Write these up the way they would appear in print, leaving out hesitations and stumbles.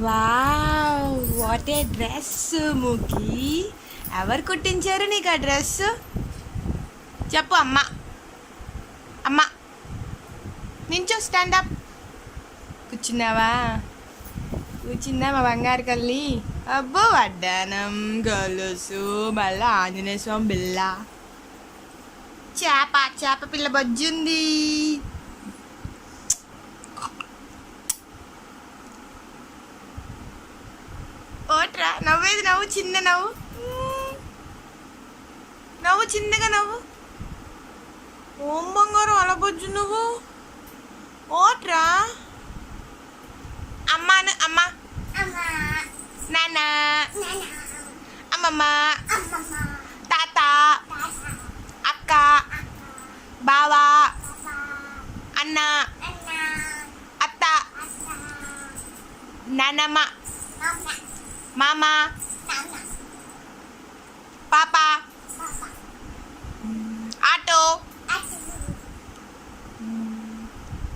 Wow, what a dress ముకి. ఎవరు కుట్టించారు నీకు ఆ డ్రెస్? చెప్పు అమ్మ. అమ్మ నించో, స్టాండప్. కూర్చున్నావా? కూర్చుందా మా బంగారు కల్లి? అబ్బో వడ్డానం, గొలుసు, మళ్ళా ఆంజనేయ స్వామి బిల్ల, చేప పిల్ల బజ్జుంది. ఓట్రా, నవ్వేది నవ్వు, చిన్న నవ్వు, నవ్వు చిన్నగా నవ్వు. ఓం బంగారం అలా బొజ్జు నువ్వు. ఓట్రా. అమ్మాను అమ్మ, నాన్న, అమ్మమ్మ, తాత, అక్క, బావ, అన్న, అత్త, నాన్నమ్మ, మామ, పాప, ఆటో,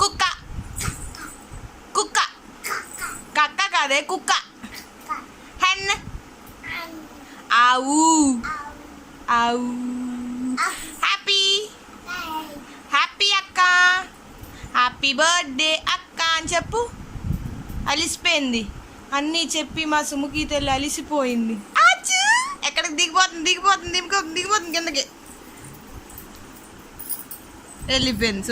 కుక్క. కుక్క కక్క కాదే, కుక్క. హెన్, ఆవు. ఆవు. హ్యాపీ. హ్యాపీ అక్క. హ్యాపీ బర్త్డే అక్క అని చెప్పు. అలిసిపోయింది అన్నీ చెప్పి మా సుముఖి తల్లి అలిసిపోయింది. ఎక్కడికి దిగిపోతుంది కిందకి వెళ్ళిపోయింది.